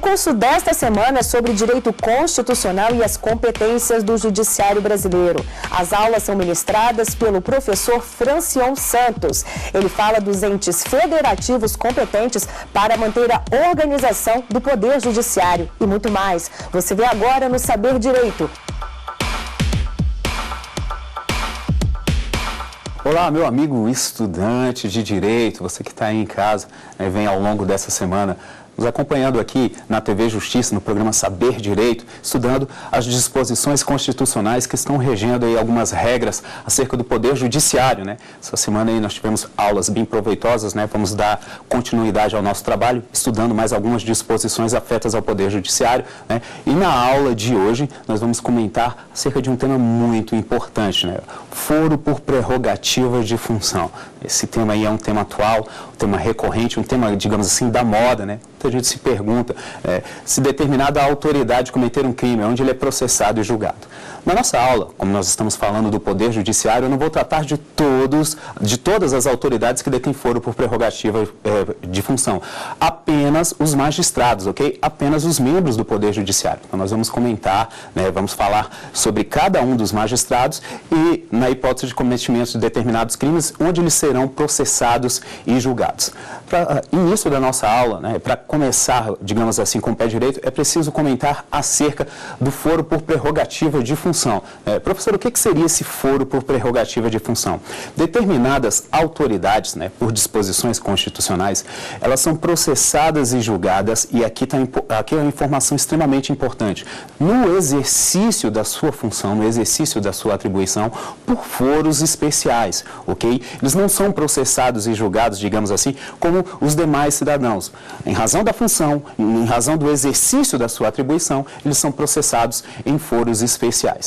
curso desta semana é sobre direito constitucional e as competências do judiciário brasileiro. As aulas são ministradas pelo professor Francion Santos. Ele fala dos entes federativos competentes para manter a organização do Poder Judiciário e muito mais. Você vê agora no Saber Direito. Olá, meu amigo estudante de Direito, você que está aí em casa, vem ao longo dessa semana nos acompanhando aqui na TV Justiça, no programa Saber Direito, estudando as disposições constitucionais que estão regendo aí algumas regras acerca do Poder Judiciário, né? Essa semana aí nós tivemos aulas bem proveitosas, né? Vamos dar continuidade ao nosso trabalho, estudando mais algumas disposições afetas ao Poder Judiciário, né? E na aula de hoje nós vamos comentar acerca de um tema muito importante, né? Foro por prerrogativa de função. Esse tema aí é um tema atual, um tema recorrente, um tema, digamos assim, da moda, né? A gente se pergunta se determinada autoridade cometer um crime, onde ele é processado e julgado. Na nossa aula, como nós estamos falando do Poder Judiciário, eu não vou tratar de todas as autoridades que detêm foro por prerrogativa de função. Apenas os magistrados, ok? Apenas os membros do Poder Judiciário. Então nós vamos comentar, né, vamos falar sobre cada um dos magistrados e, na hipótese de cometimento de determinados crimes, onde eles serão processados e julgados. Para início da nossa aula, né, para começar, digamos assim, com o pé direito, é preciso comentar acerca do foro por prerrogativa de função. Professor, o que seria esse foro por prerrogativa de função? Determinadas autoridades, né, por disposições constitucionais, elas são processadas e julgadas, e aqui é uma informação extremamente importante, no exercício da sua função, no exercício da sua atribuição, por foros especiais, ok? Eles não são processados e julgados, digamos assim, como os demais cidadãos. Em razão da função, em razão do exercício da sua atribuição, eles são processados em foros especiais.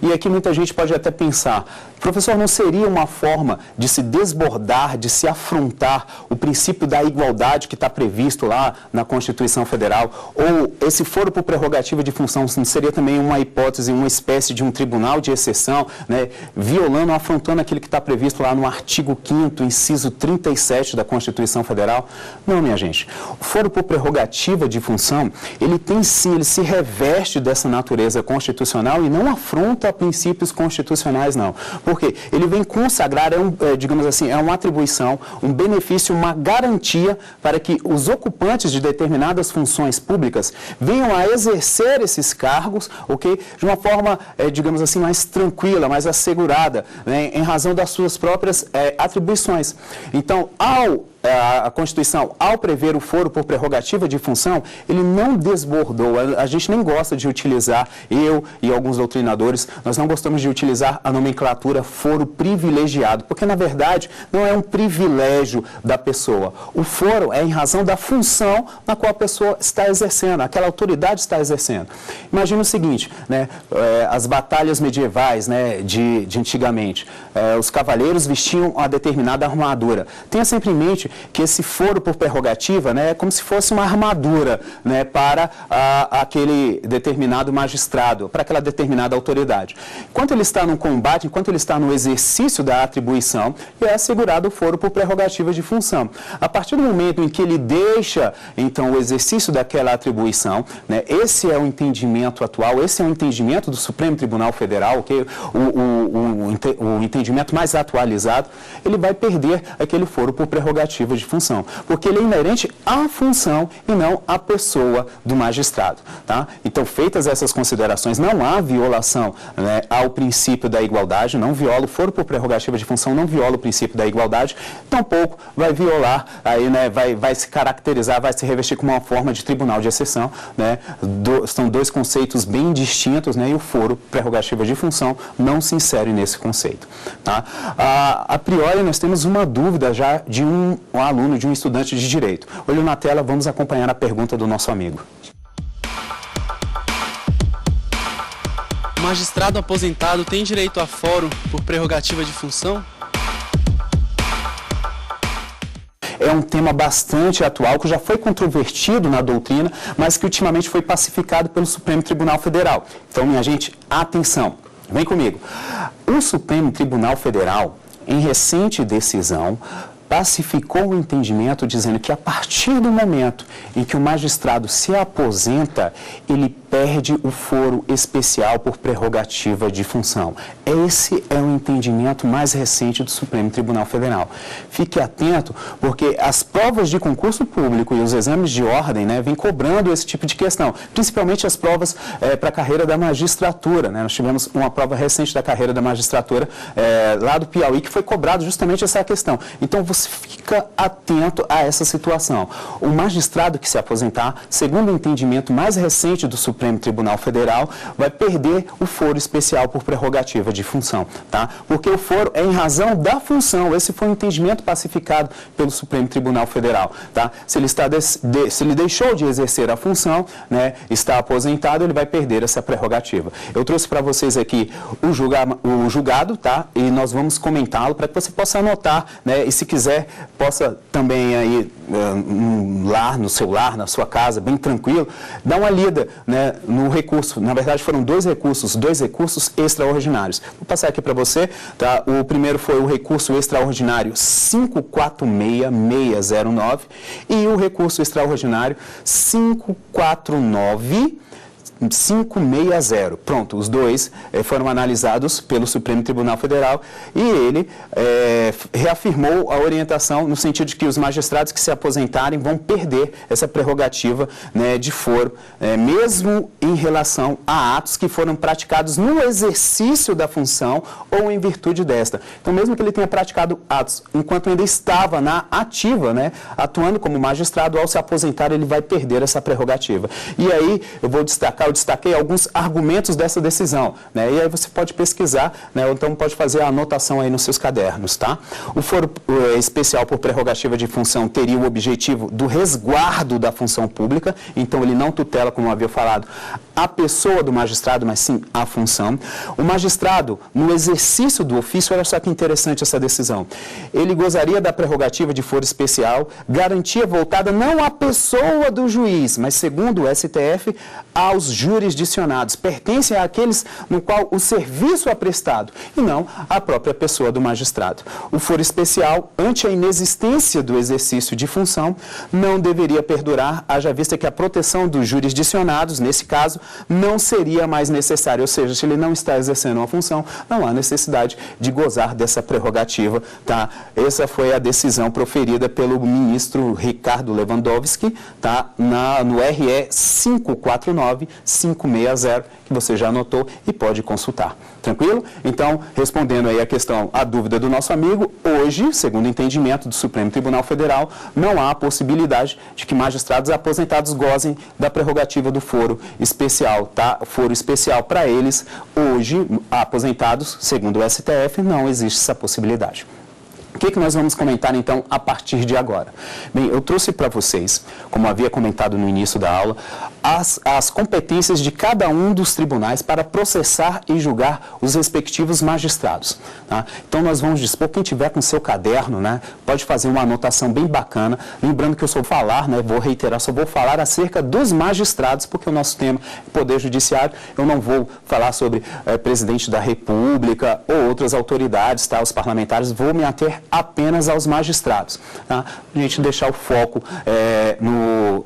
E aqui muita gente pode até pensar, professor, não seria uma forma de se desbordar, de se afrontar o princípio da igualdade que está previsto lá na Constituição Federal? Ou esse foro por prerrogativa de função não seria também uma hipótese, uma espécie de um tribunal de exceção, né, violando, afrontando aquilo que está previsto lá no artigo 5º, inciso 37 da Constituição Federal? Não, minha gente. O foro por prerrogativa de função, ele tem sim, ele se reveste dessa natureza constitucional e não afronta a princípios constitucionais, não. Porque ele vem consagrar, digamos assim, é uma atribuição, um benefício, uma garantia para que os ocupantes de determinadas funções públicas venham a exercer esses cargos, ok? De uma forma, digamos assim, mais tranquila, mais assegurada, né, em razão das suas próprias atribuições. Então, a Constituição, ao prever o foro por prerrogativa de função, ele não desbordou. A gente nem gosta de utilizar, eu e alguns doutrinadores, nós não gostamos de utilizar a nomenclatura foro privilegiado, porque, na verdade, não é um privilégio da pessoa. O foro é em razão da função na qual a pessoa está exercendo, aquela autoridade está exercendo. Imagina o seguinte, né, as batalhas medievais, né, de antigamente, os cavaleiros vestiam uma determinada armadura. Tenha sempre em mente que esse foro por prerrogativa, né, é como se fosse uma armadura, né, para aquele determinado magistrado, para aquela determinada autoridade. Enquanto ele está no combate, enquanto ele está no exercício da atribuição, é assegurado o foro por prerrogativa de função. A partir do momento em que ele deixa, então, o exercício daquela atribuição, né, esse é o entendimento atual, esse é o entendimento do Supremo Tribunal Federal, okay? O entendimento mais atualizado, ele vai perder aquele foro por prerrogativa de função, porque ele é inerente à função e não à pessoa do magistrado, tá? Então, feitas essas considerações, não há violação, né, ao princípio da igualdade, não viola o foro por prerrogativa de função, não viola o princípio da igualdade, tampouco vai violar, aí, né, vai se caracterizar, vai se revestir como uma forma de tribunal de exceção, né? São dois conceitos bem distintos, né, e o foro prerrogativa de função não se insere nesse conceito, tá? A priori, nós temos uma dúvida já de um aluno, de um estudante de Direito. Olho na tela, vamos acompanhar a pergunta do nosso amigo. O magistrado aposentado tem direito a foro por prerrogativa de função? É um tema bastante atual, que já foi controvertido na doutrina, mas que ultimamente foi pacificado pelo Supremo Tribunal Federal. Então, minha gente, atenção, vem comigo. O Supremo Tribunal Federal, em recente decisão, pacificou o entendimento dizendo que a partir do momento em que o magistrado se aposenta, ele perde o foro especial por prerrogativa de função. Esse é o entendimento mais recente do Supremo Tribunal Federal. Fique atento, porque as provas de concurso público e os exames de ordem, né, vêm cobrando esse tipo de questão, principalmente as provas para a carreira da magistratura, né? Nós tivemos uma prova recente da carreira da magistratura lá do Piauí, que foi cobrado justamente essa questão. Então, você fica atento a essa situação. O magistrado que se aposentar, segundo o entendimento mais recente do Supremo Tribunal Federal, vai perder o foro especial por prerrogativa de função, tá? Porque o foro é em razão da função. Esse foi o entendimento pacificado pelo Supremo Tribunal Federal, tá? Se ele deixou de exercer a função, né, está aposentado, ele vai perder essa prerrogativa. Eu trouxe para vocês aqui o julgado, tá? E nós vamos comentá-lo para que você possa anotar, né? E se quiser, possa também aí no seu lar, na sua casa, bem tranquilo, dar uma lida, né, no recurso. Na verdade, foram dois recursos extraordinários. Vou passar aqui para você, tá? O primeiro foi o recurso extraordinário 546609 e o recurso extraordinário 549-560. Pronto, os dois foram analisados pelo Supremo Tribunal Federal e ele reafirmou a orientação no sentido de que os magistrados que se aposentarem vão perder essa prerrogativa, né, de foro, mesmo em relação a atos que foram praticados no exercício da função ou em virtude desta. Então, mesmo que ele tenha praticado atos enquanto ainda estava na ativa, né, atuando como magistrado, ao se aposentar, ele vai perder essa prerrogativa. E aí, eu destaquei alguns argumentos dessa decisão, né? E aí você pode pesquisar, né? Ou então pode fazer a anotação aí nos seus cadernos, tá? O foro especial por prerrogativa de função teria o objetivo do resguardo da função pública, então ele não tutela, como havia falado, a pessoa do magistrado, mas sim a função. O magistrado, no exercício do ofício, olha só que interessante essa decisão, ele gozaria da prerrogativa de foro especial, garantia voltada não à pessoa do juiz, mas, segundo o STF, aos jurisdicionados, pertencem àqueles no qual o serviço é prestado e não à própria pessoa do magistrado. O foro especial, ante a inexistência do exercício de função, não deveria perdurar, haja vista que a proteção dos jurisdicionados, nesse caso, não seria mais necessária, ou seja, se ele não está exercendo uma função, não há necessidade de gozar dessa prerrogativa, tá? Essa foi a decisão proferida pelo ministro Ricardo Lewandowski, tá? No RE 549-560, que você já anotou e pode consultar. Tranquilo? Então, respondendo aí a dúvida do nosso amigo, hoje, segundo o entendimento do Supremo Tribunal Federal, não há a possibilidade de que magistrados aposentados gozem da prerrogativa do foro especial, tá? Foro especial para eles, hoje, aposentados, segundo o STF, não existe essa possibilidade. O que nós vamos comentar, então, a partir de agora? Bem, eu trouxe para vocês, como havia comentado no início da aula, as competências de cada um dos tribunais para processar e julgar os respectivos magistrados, tá? Então, nós vamos dispor, quem tiver com seu caderno, né, pode fazer uma anotação bem bacana, lembrando que eu só vou reiterar, só vou falar acerca dos magistrados, porque o nosso tema é Poder Judiciário, eu não vou falar sobre presidente da República ou outras autoridades, tá, os parlamentares, vou me ater apenas aos magistrados, tá? A gente deixar o foco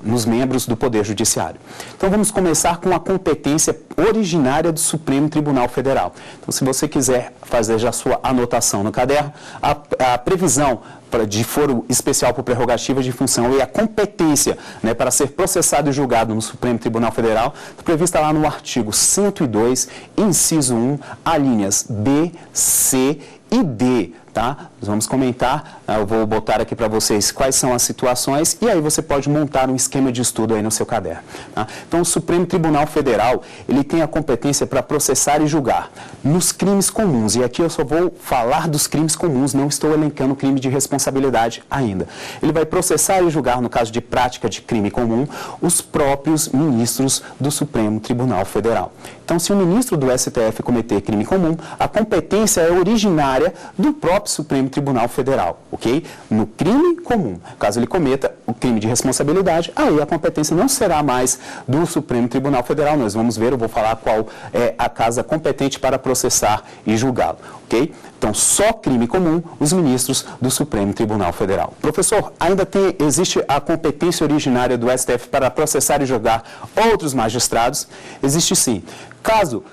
nos membros do Poder Judiciário. Então, vamos começar com a competência originária do Supremo Tribunal Federal. Então, se você quiser fazer já a sua anotação no caderno, a previsão de foro especial por prerrogativa de função e a competência, né, para ser processado e julgado no Supremo Tribunal Federal, está prevista lá no artigo 102, inciso 1, alíneas B, C e D. Tá? Nós vamos comentar, eu vou botar aqui para vocês quais são as situações e aí você pode montar um esquema de estudo aí no seu caderno. Tá? Então, o Supremo Tribunal Federal, ele tem a competência para processar e julgar nos crimes comuns. E aqui eu só vou falar dos crimes comuns, não estou elencando o crime de responsabilidade ainda. Ele vai processar e julgar, no caso de prática de crime comum, os próprios ministros do Supremo Tribunal Federal. Então, se o ministro do STF cometer crime comum, a competência é originária do próprio próprio Supremo Tribunal Federal, ok? No crime comum, caso ele cometa o crime de responsabilidade, aí a competência não será mais do Supremo Tribunal Federal. Nós vamos ver, eu vou falar qual é a casa competente para processar e julgá-lo, ok? Então, só crime comum, os ministros do Supremo Tribunal Federal. Professor, ainda existe a competência originária do STF para processar e julgar outros magistrados? Existe sim. Caso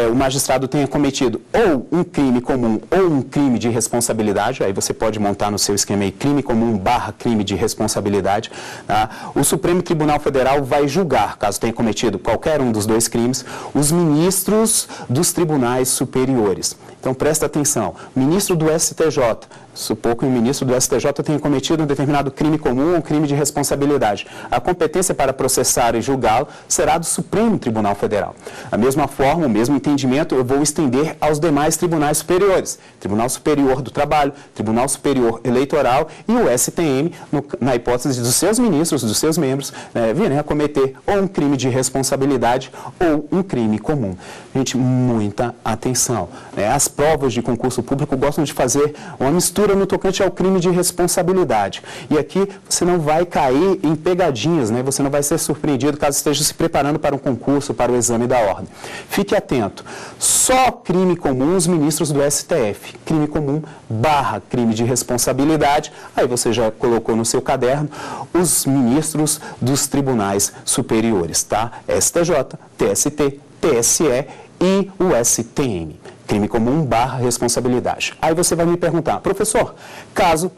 o magistrado tenha cometido ou um crime comum ou um crime de responsabilidade, aí você pode montar no seu esquema aí crime comum / crime de responsabilidade, tá? O Supremo Tribunal Federal vai julgar, caso tenha cometido qualquer um dos dois crimes, os ministros dos tribunais superiores. Então, presta atenção, ministro do STJ, supor que o ministro do STJ tenha cometido um determinado crime comum ou um crime de responsabilidade. A competência para processar e julgá-lo será do Supremo Tribunal Federal. Da mesma forma, o mesmo entendimento eu vou estender aos demais tribunais superiores. Tribunal Superior do Trabalho, Tribunal Superior Eleitoral e o STM, na hipótese dos seus ministros, dos seus membros, virem a cometer ou um crime de responsabilidade ou um crime comum. Gente, muita atenção. As provas de concurso público gostam de fazer uma mistura no tocante ao crime de responsabilidade. E aqui você não vai cair em pegadinhas, né? Você não vai ser surpreendido caso esteja se preparando para um concurso, para o exame da ordem. Fique atento. Só crime comum os ministros do STF. Crime comum / crime de responsabilidade. Aí você já colocou no seu caderno os ministros dos tribunais superiores, tá? STJ, TST, TSE e o STM. Crime comum / responsabilidade. Aí você vai me perguntar, professor, caso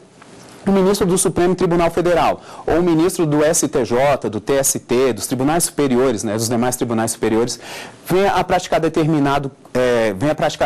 o ministro do Supremo Tribunal Federal ou o ministro do STJ, do TST, dos tribunais superiores, né, dos demais tribunais superiores, venha a praticar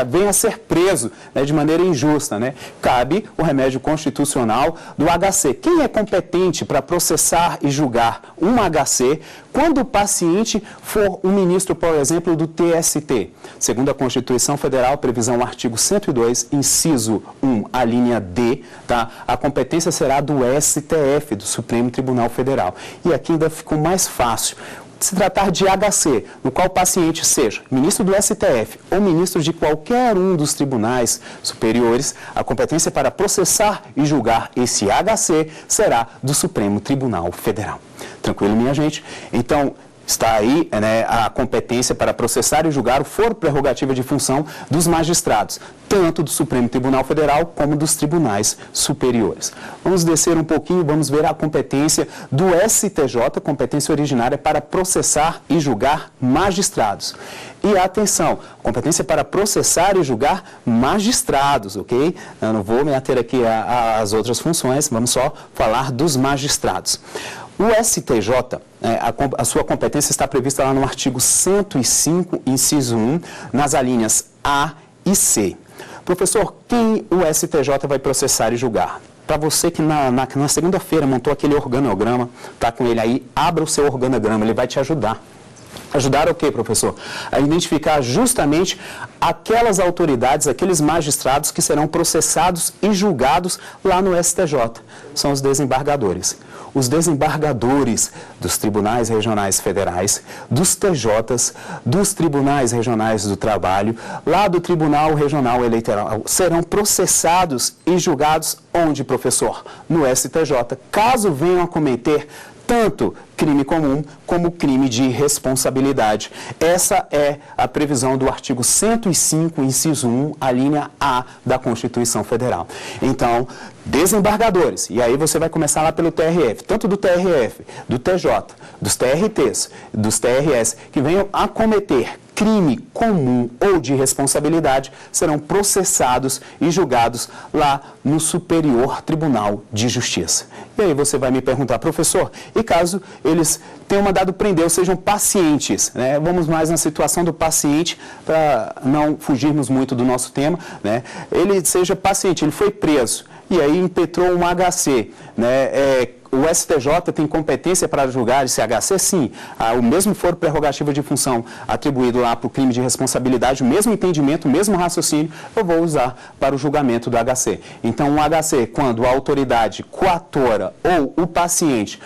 venha a ser preso, né, de maneira injusta, né? Cabe o remédio constitucional do HC. Quem é competente para processar e julgar um HC quando o paciente for um ministro, por exemplo, do TST? Segundo a Constituição Federal, previsão artigo 102, inciso 1, a linha D, tá? A competência será do STF, do Supremo Tribunal Federal. E aqui ainda ficou mais fácil. Se tratar de HC, no qual o paciente seja ministro do STF ou ministro de qualquer um dos tribunais superiores, a competência para processar e julgar esse HC será do Supremo Tribunal Federal. Tranquilo, minha gente? Então, está aí, né, a competência para processar e julgar o foro prerrogativa de função dos magistrados, tanto do Supremo Tribunal Federal como dos tribunais superiores. Vamos descer um pouquinho, vamos ver a competência do STJ, competência originária para processar e julgar magistrados. E atenção, competência para processar e julgar magistrados, ok? Eu não vou me ater aqui às outras funções, vamos só falar dos magistrados. O STJ, a sua competência está prevista lá no artigo 105, inciso 1, nas alíneas A e C. Professor, quem o STJ vai processar e julgar? Para você que na segunda-feira montou aquele organograma, está com ele aí, abra o seu organograma, ele vai te ajudar. Ajudar o quê, professor? A identificar justamente aquelas autoridades, aqueles magistrados que serão processados e julgados lá no STJ. São os desembargadores. Os desembargadores dos tribunais regionais federais, dos TJs, dos tribunais regionais do trabalho, lá do Tribunal Regional Eleitoral, serão processados e julgados onde, professor? No STJ, caso venham a cometer tanto crime comum como crime de responsabilidade. Essa é a previsão do artigo 105, inciso 1, a linha A da Constituição Federal. Então, desembargadores, e aí você vai começar lá pelo TRF, tanto do TRF, do TJ, dos TRTs, dos TRS, que venham a cometer crime comum ou de responsabilidade, serão processados e julgados lá no Superior Tribunal de Justiça. E aí você vai me perguntar, professor, e caso eles tenham mandado prender ou sejam pacientes, né? Vamos mais na situação do paciente, para não fugirmos muito do nosso tema, né? Ele seja paciente, ele foi preso, e aí impetrou um HC, né? O STJ tem competência para julgar esse HC? Sim. O mesmo foro prerrogativa de função atribuído lá para o crime de responsabilidade, o mesmo entendimento, o mesmo raciocínio, eu vou usar para o julgamento do HC. Então, um HC, quando a autoridade coatora ou o paciente